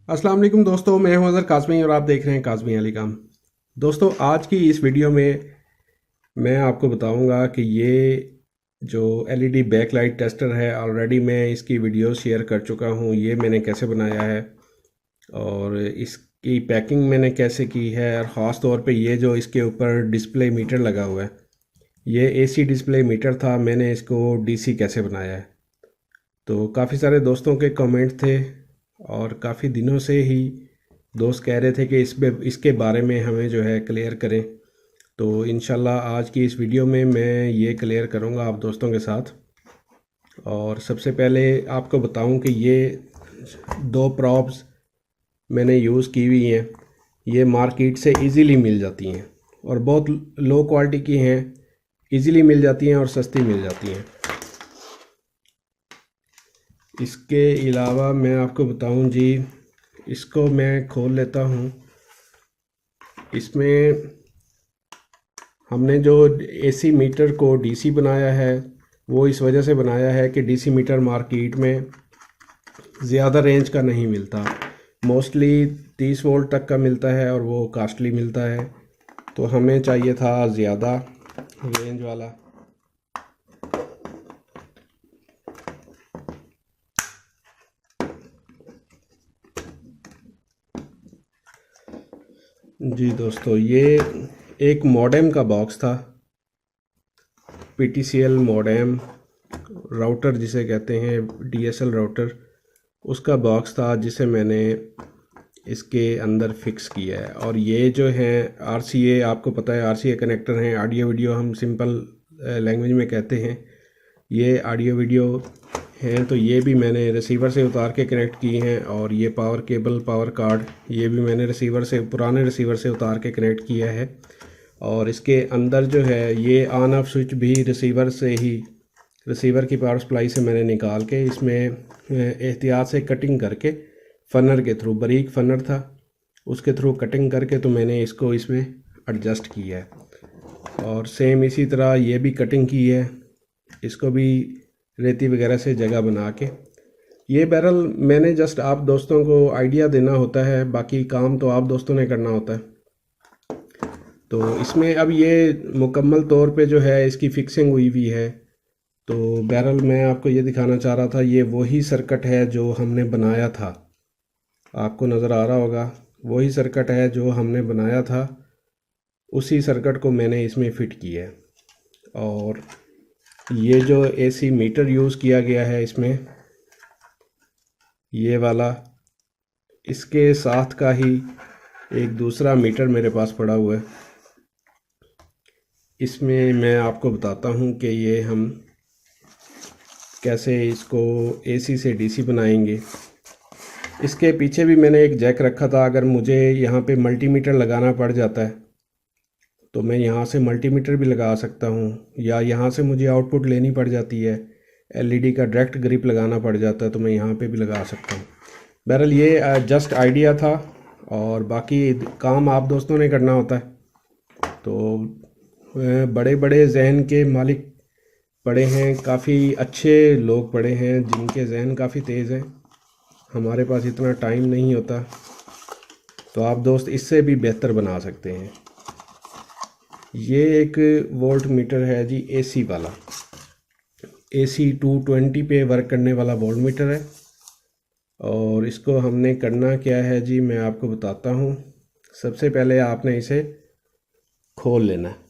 अस्सलाम वालेकुम दोस्तों, मैं हूं अज़हर काज़मी और आप देख रहे हैं काज़मी अली काम। दोस्तों, आज की इस वीडियो में मैं आपको बताऊंगा कि ये जो एलईडी बैकलाइट टेस्टर है, ऑलरेडी मैं इसकी वीडियो शेयर कर चुका हूं। ये मैंने कैसे बनाया है और इसकी पैकिंग मैंने कैसे की है, और ख़ास तौर पे ये जो इसके ऊपर डिस्प्ले मीटर लगा हुआ है, ये एसी डिस्प्ले मीटर था। मैंने इसको डीसी कैसे बनाया है। तो काफ़ी सारे दोस्तों के कमेंट थे और काफ़ी दिनों से ही दोस्त कह रहे थे कि इसके बारे में हमें जो है क्लियर करें। तो इंशाल्लाह आज की इस वीडियो में मैं ये क्लियर करूँगा आप दोस्तों के साथ। और सबसे पहले आपको बताऊं कि ये दो प्रॉप्स मैंने यूज़ की हुई हैं। ये मार्केट से इजीली मिल जाती हैं और बहुत लो क्वालिटी की हैं, इजीली मिल जाती हैं और सस्ती मिल जाती हैं। इसके अलावा मैं आपको बताऊं जी, इसको मैं खोल लेता हूं। इसमें हमने जो एसी मीटर को डीसी बनाया है, वो इस वजह से बनाया है कि डीसी मीटर मार्केट में ज़्यादा रेंज का नहीं मिलता। मोस्टली 30 वोल्ट तक का मिलता है और वो कास्टली मिलता है। तो हमें चाहिए था ज़्यादा रेंज वाला। जी दोस्तों, ये एक मॉडेम का बॉक्स था, पीटीसीएल मॉडेम राउटर जिसे कहते हैं, डीएसएल राउटर, उसका बॉक्स था जिसे मैंने इसके अंदर फिक्स किया है। और ये जो है आरसीए, आपको पता है आरसीए कनेक्टर हैं, ऑडियो वीडियो हम सिंपल लैंग्वेज में कहते हैं। ये ऑडियो वीडियो हैं, तो ये भी मैंने रिसीवर से उतार के कनेक्ट की हैं। और ये पावर केबल, पावर कार्ड, ये भी मैंने रिसीवर से, पुराने रिसीवर से उतार के कनेक्ट किया है। और इसके अंदर जो है ये ऑन ऑफ स्विच भी रिसीवर से ही, रिसीवर की पावर सप्लाई से मैंने निकाल के इसमें एहतियात से कटिंग करके, फनर के थ्रू, बारीक फनर था उसके थ्रू कटिंग करके तो मैंने इसको इसमें एडजस्ट किया है। और सेम इसी तरह ये भी कटिंग की है, इसको भी रेती वगैरह से जगह बना के। ये बैरल मैंने जस्ट आप दोस्तों को आइडिया देना होता है, बाकी काम तो आप दोस्तों ने करना होता है। तो इसमें अब ये मुकम्मल तौर पे जो है इसकी फिक्सिंग हुई हुई है। तो बैरल मैं आपको ये दिखाना चाह रहा था, ये वही सर्किट है जो हमने बनाया था, आपको नज़र आ रहा होगा। वही सर्किट है जो हमने बनाया था, उसी सर्किट को मैंने इसमें फ़िट किया है। और ये जो एसी मीटर यूज़ किया गया है इसमें, ये वाला, इसके साथ का ही एक दूसरा मीटर मेरे पास पड़ा हुआ है। इसमें मैं आपको बताता हूँ कि ये हम कैसे इसको एसी से डीसी बनाएंगे। इसके पीछे भी मैंने एक जैक रखा था, अगर मुझे यहाँ पे मल्टीमीटर लगाना पड़ जाता है तो मैं यहाँ से मल्टीमीटर भी लगा सकता हूँ, या यहाँ से मुझे आउटपुट लेनी पड़ जाती है, एलईडी का डायरेक्ट ग्रिप लगाना पड़ जाता है तो मैं यहाँ पे भी लगा सकता हूँ। बहरहाल ये जस्ट आइडिया था और बाकी काम आप दोस्तों ने करना होता है। तो बड़े बड़े जहन के मालिक पड़े हैं, काफ़ी अच्छे लोग पड़े हैं जिनके जहन काफ़ी तेज़ हैं। हमारे पास इतना टाइम नहीं होता, तो आप दोस्त इससे भी बेहतर बना सकते हैं। ये एक वोल्ट मीटर है जी, एसी वाला, एसी 220 पे वर्क करने वाला वोल्ट मीटर है। और इसको हमने करना क्या है जी, मैं आपको बताता हूँ। सबसे पहले आपने इसे खोल लेना है।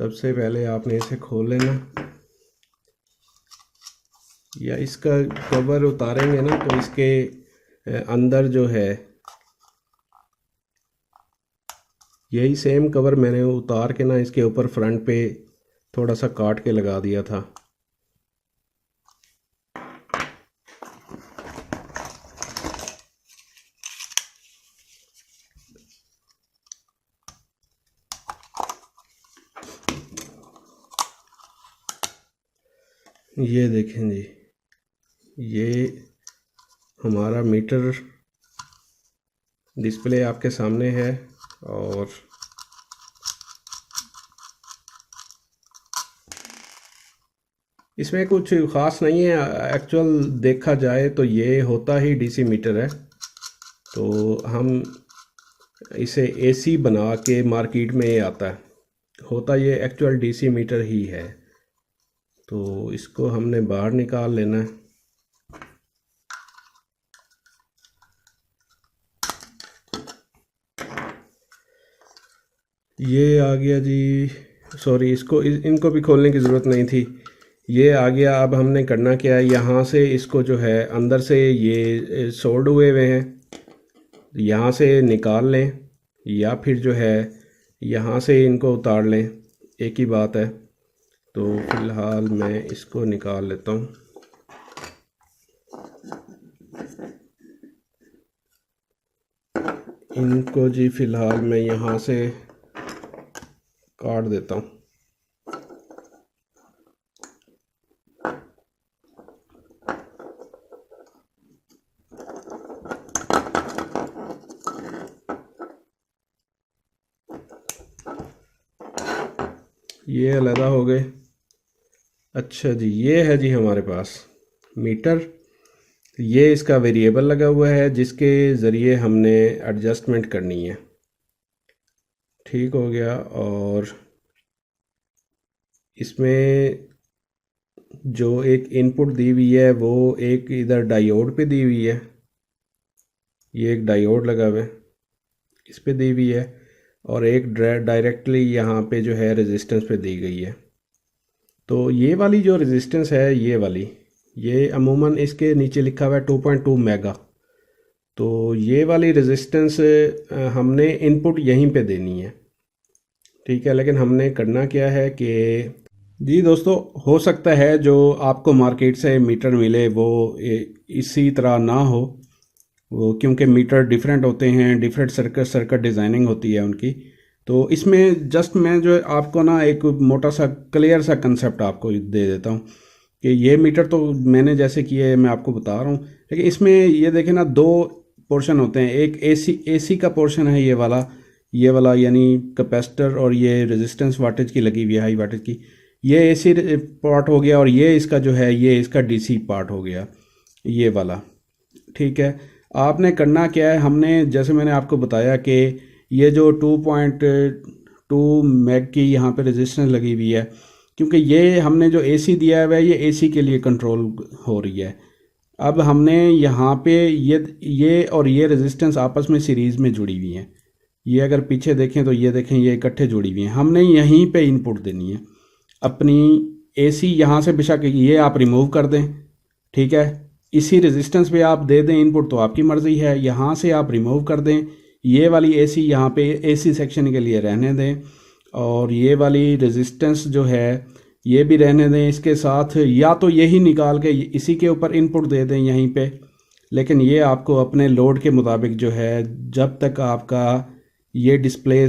सबसे पहले आपने इसे खोल लेना, या इसका कवर उतारेंगे ना तो इसके अंदर जो है, यही सेम कवर मैंने उतार के ना इसके ऊपर फ्रंट पे थोड़ा सा काट के लगा दिया था। ये देखें जी, ये हमारा मीटर डिस्प्ले आपके सामने है। और इसमें कुछ ख़ास नहीं है, एक्चुअल देखा जाए तो ये होता ही डीसी मीटर है। तो हम इसे एसी बना के मार्केट में ये आता है, होता ये एक्चुअल डीसी मीटर ही है। तो इसको हमने बाहर निकाल लेना है। ये आ गया जी, सॉरी इसको इनको भी खोलने की ज़रूरत नहीं थी, ये आ गया। अब हमने करना क्या है, यहाँ से इसको जो है अंदर से ये सोल्ड हुए हैं, यहाँ से निकाल लें या फिर जो है यहाँ से इनको उतार लें, एक ही बात है। तो फ़िलहाल मैं इसको निकाल लेता हूँ। इनको जी फ़िलहाल मैं यहाँ से काट देता हूँ। ये अलग हो गए। अच्छा जी, ये है जी हमारे पास मीटर, ये इसका वेरिएबल लगा हुआ है जिसके ज़रिए हमने एडजस्टमेंट करनी है। ठीक हो गया। और इसमें जो एक इनपुट दी हुई है वो एक इधर डायोड पे दी हुई है, ये एक डायोड लगा हुआ है इस पे दी हुई है, और एक डायरेक्टली यहाँ पे जो है रेजिस्टेंस पे दी गई है। तो ये वाली जो रेजिस्टेंस है, ये वाली, ये अमूमन इसके नीचे लिखा हुआ है 2.2 मेगा। तो ये वाली रेजिस्टेंस हमने इनपुट यहीं पे देनी है, ठीक है। लेकिन हमने करना क्या है कि जी दोस्तों, हो सकता है जो आपको मार्केट से मीटर मिले वो इसी तरह ना हो, वो क्योंकि मीटर डिफरेंट होते हैं, डिफरेंट सर्किट डिज़ाइनिंग होती है उनकी। तो इसमें जस्ट मैं जो आपको ना एक मोटा सा क्लियर सा कंसेप्ट आपको दे देता हूँ कि ये मीटर तो मैंने जैसे किए मैं आपको बता रहा हूँ, लेकिन इसमें ये देखें ना, दो पोर्शन होते हैं। एक एसी का पोर्शन है ये वाला यानी कैपेसिटर, और ये रेजिस्टेंस वाटेज की लगी हुई है, हाई वाटेज की, ये एसी पार्ट हो गया। और ये इसका जो है ये इसका डीसी पार्ट हो गया, ये वाला, ठीक है। आपने करना क्या है, हमने जैसे मैंने आपको बताया कि ये जो 2.2 मैग की यहाँ पे रेजिस्टेंस लगी हुई है, क्योंकि ये हमने जो एसी दिया हुआ है ये एसी के लिए कंट्रोल हो रही है। अब हमने यहाँ पे ये और ये रेजिस्टेंस आपस में सीरीज़ में जुड़ी हुई हैं। ये अगर पीछे देखें तो ये देखें ये इकट्ठे जुड़ी हुई हैं। हमने यहीं पे इनपुट देनी है अपनी एसी, यहाँ से बेशक ये आप रिमूव कर दें, ठीक है। इसी रेजिस्टेंस पे आप दे दें इनपुट तो आपकी मर्ज़ी है, यहाँ से आप रिमूव कर दें। ये वाली एसी यहाँ पे एसी सेक्शन के लिए रहने दें, और ये वाली रेजिस्टेंस जो है ये भी रहने दें इसके साथ, या तो यही निकाल के इसी के ऊपर इनपुट दे दें यहीं पे। लेकिन ये आपको अपने लोड के मुताबिक जो है, जब तक आपका ये डिस्प्ले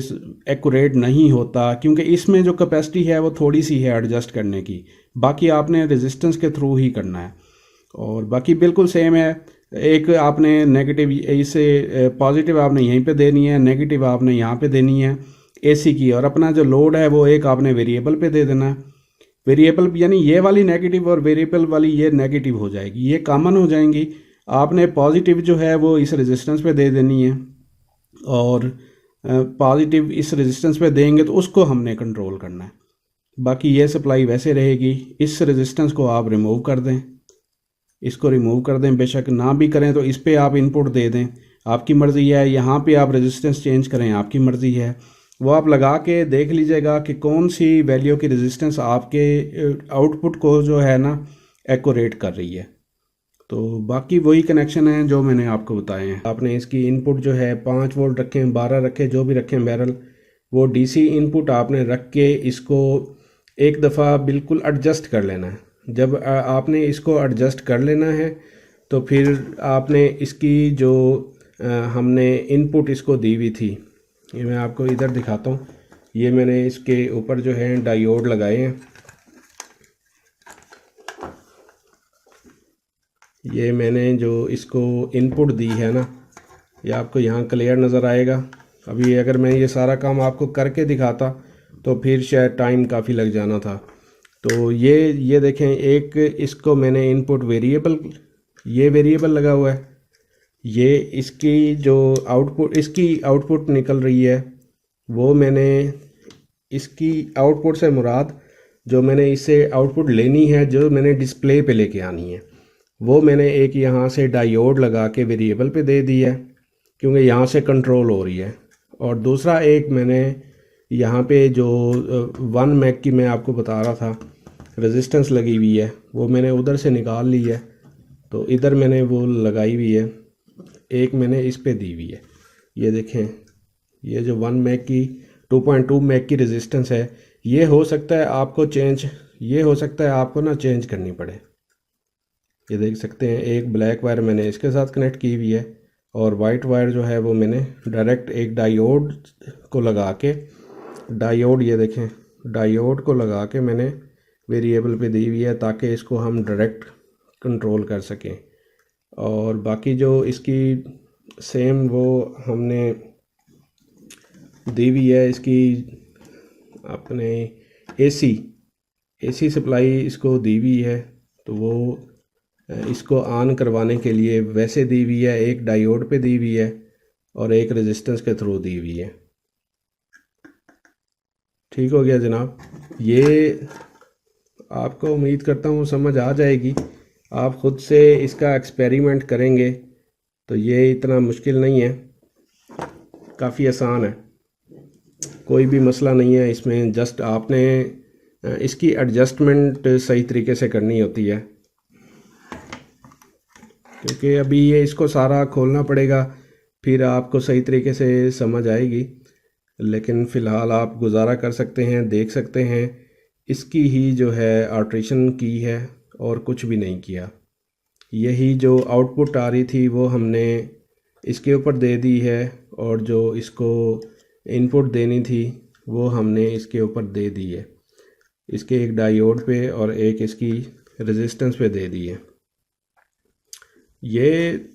एक्यूरेट नहीं होता, क्योंकि इसमें जो कैपेसिटी है वो थोड़ी सी है एडजस्ट करने की, बाकी आपने रेजिस्टेंस के थ्रू ही करना है। और बाकी बिल्कुल सेम है। एक आपने नेगेटिव इसे पॉजिटिव आपने यहीं पे देनी है, नेगेटिव आपने यहाँ पे देनी है एसी की, और अपना जो लोड है वो एक आपने वेरिएबल पे दे देना है। वेरिएबल यानी ये वाली नेगेटिव और वेरिएबल वाली ये नेगेटिव हो जाएगी, ये कॉमन हो जाएंगी। आपने पॉजिटिव जो है वो इस रेजिस्टेंस पे दे देनी है, और पॉजिटिव इस रेजिस्टेंस पे देंगे तो उसको हमने कंट्रोल करना है। बाकी ये सप्लाई वैसे रहेगी। इस रेजिस्टेंस को आप रिमूव कर दें, इसको रिमूव कर दें, बेशक ना भी करें तो इस पे आप इनपुट दे दें, आपकी मर्ज़ी है। यहाँ पे आप रेजिस्टेंस चेंज करें, आपकी मर्ज़ी है। वो आप लगा के देख लीजिएगा कि कौन सी वैल्यू की रेजिस्टेंस आपके आउटपुट को जो है ना एक्यूरेट कर रही है। तो बाकी वही कनेक्शन है जो मैंने आपको बताए हैं। आपने इसकी इनपुट जो है 5 वोल्ट रखें, 12 रखें, जो भी रखें बैरल, वो डीसी इनपुट आपने रख के इसको एक दफ़ा बिल्कुल एडजस्ट कर लेना है। जब आपने इसको एडजस्ट कर लेना है तो फिर आपने इसकी जो हमने इनपुट इसको दी हुई थी, ये मैं आपको इधर दिखाता हूँ। ये मैंने इसके ऊपर जो है डायोड लगाए हैं, ये मैंने जो इसको इनपुट दी है ना, ये आपको यहाँ क्लियर नज़र आएगा। अभी अगर मैं ये सारा काम आपको करके दिखाता तो फिर शायद टाइम काफ़ी लग जाना था। तो ये देखें, एक इसको मैंने इनपुट वेरिएबल, ये वेरिएबल लगा हुआ है, ये इसकी जो आउटपुट, इसकी आउटपुट निकल रही है, वो मैंने इसकी आउटपुट से मुराद जो मैंने इससे आउटपुट लेनी है, जो मैंने डिस्प्ले पे लेके आनी है, वो मैंने एक यहाँ से डायोड लगा के वेरिएबल पे दे दी है, क्योंकि यहाँ से कंट्रोल हो रही है। और दूसरा एक मैंने यहाँ पे जो 1 मैक की मैं आपको बता रहा था रेजिस्टेंस लगी हुई है, वो मैंने उधर से निकाल ली है, तो इधर मैंने वो लगाई हुई है, एक मैंने इस पे दी हुई है। ये देखें, ये जो 1 मैक की 2.2 मैक की रेजिस्टेंस है, ये हो सकता है आपको ना चेंज करनी पड़े। ये देख सकते हैं, एक ब्लैक वायर मैंने इसके साथ कनेक्ट की हुई है, और वाइट वायर जो है वो मैंने डायरेक्ट एक डायोड को लगा के, डायोड ये देखें, डायोड को लगा के मैंने वेरिएबल पे दी हुई है, ताकि इसको हम डायरेक्ट कंट्रोल कर सकें। और बाकी जो इसकी सेम वो हमने दी हुई है, इसकी अपने एसी सप्लाई इसको दी हुई है, तो वो इसको ऑन करवाने के लिए वैसे दी हुई है, एक डायोड पे दी हुई है और एक रेजिस्टेंस के थ्रू दी हुई है। ठीक हो गया जनाब, ये आपको उम्मीद करता हूँ समझ आ जाएगी। आप ख़ुद से इसका एक्सपेरिमेंट करेंगे तो ये इतना मुश्किल नहीं है, काफ़ी आसान है, कोई भी मसला नहीं है इसमें। जस्ट आपने इसकी एडजस्टमेंट सही तरीके से करनी होती है, क्योंकि अभी ये इसको सारा खोलना पड़ेगा, फिर आपको सही तरीके से समझ आएगी। लेकिन फ़िलहाल आप गुजारा कर सकते हैं, देख सकते हैं, इसकी ही जो है अल्ट्रेशन की है और कुछ भी नहीं किया। यही जो आउटपुट आ रही थी वो हमने इसके ऊपर दे दी है, और जो इसको इनपुट देनी थी वो हमने इसके ऊपर दे दी है, इसके एक डायोड पे और एक इसकी रेजिस्टेंस पे दे दी है। ये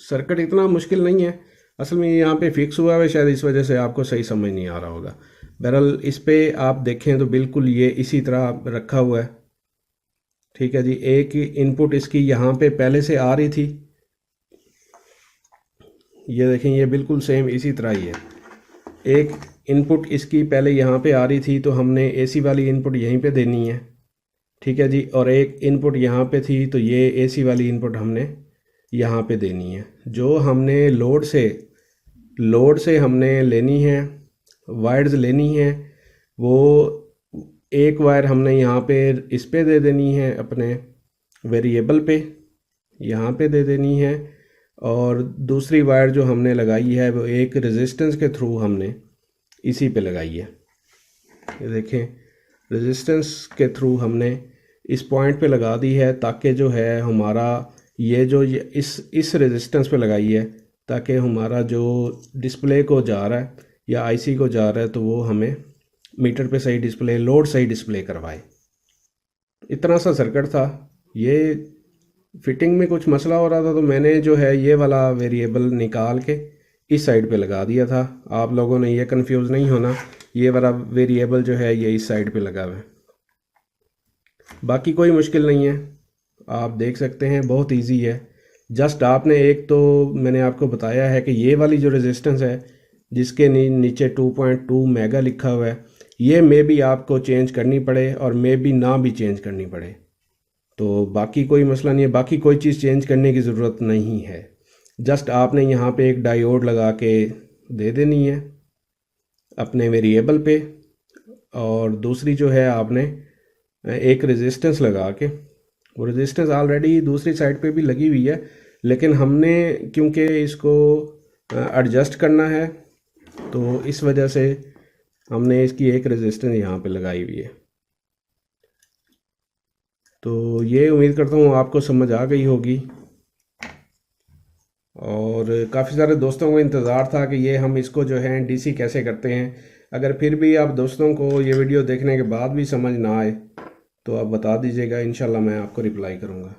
सर्किट इतना मुश्किल नहीं है, असल में यहाँ पे फिक्स हुआ है, शायद इस वजह से आपको सही समझ नहीं आ रहा होगा। बहरहाल इस पे आप देखें तो बिल्कुल ये इसी तरह रखा हुआ है। ठीक है जी, एक इनपुट इसकी यहाँ पे पहले से आ रही थी, ये देखें, ये बिल्कुल सेम इसी तरह ही है। एक इनपुट इसकी पहले यहाँ पे आ रही थी, तो हमने एसी वाली इनपुट यहीं पे देनी है। ठीक है जी, और एक इनपुट यहाँ पे थी, तो ये एसी वाली इनपुट हमने यहाँ पे देनी है। जो हमने लोड से हमने लेनी है, वायर्स लेनी है, वो एक वायर हमने यहाँ पे इस पे दे देनी है, अपने वेरिएबल पे यहाँ पे दे देनी है, और दूसरी वायर जो हमने लगाई है वो एक रेजिस्टेंस के थ्रू हमने इसी पे लगाई है। ये देखें, रेजिस्टेंस के थ्रू हमने इस पॉइंट पे लगा दी है, ताकि जो है हमारा ये जो इस रेजिस्टेंस पे लगाई है, ताकि हमारा जो डिस्प्ले को जा रहा है या आईसी को जा रहा है, तो वो हमें मीटर पे सही डिस्प्ले, लोड सही डिस्प्ले करवाए। इतना सा सर्किट था। ये फिटिंग में कुछ मसला हो रहा था, तो मैंने जो है ये वाला वेरिएबल निकाल के इस साइड पे लगा दिया था। आप लोगों ने ये कंफ्यूज नहीं होना, ये वाला वेरिएबल जो है ये इस साइड पे लगा हुआ है। बाकी कोई मुश्किल नहीं है, आप देख सकते हैं, बहुत इजी है। जस्ट आपने एक तो मैंने आपको बताया है कि ये वाली जो रेजिस्टेंस है जिसके नीचे 2.2 मेगा लिखा हुआ है, ये मे भी आपको चेंज करनी पड़े और मे भी ना भी चेंज करनी पड़े, तो बाकी कोई मसला नहीं है, बाकी कोई चीज़ चेंज करने की ज़रूरत नहीं है। जस्ट आपने यहाँ पे एक डायोड लगा के दे देनी है अपने वेरिएबल पे, और दूसरी जो है आपने एक रेजिस्टेंस लगा के, वो रेजिस्टेंस ऑलरेडी दूसरी साइड पे भी लगी हुई है, लेकिन हमने क्योंकि इसको एडजस्ट करना है, तो इस वजह से हमने इसकी एक रेजिस्टेंस यहाँ पे लगाई हुई है। तो ये उम्मीद करता हूँ आपको समझ आ गई होगी, और काफ़ी सारे दोस्तों को इंतज़ार था कि ये हम इसको जो है डीसी कैसे करते हैं। अगर फिर भी आप दोस्तों को ये वीडियो देखने के बाद भी समझ ना आए तो आप बता दीजिएगा, इंशाल्लाह मैं आपको रिप्लाई करूँगा।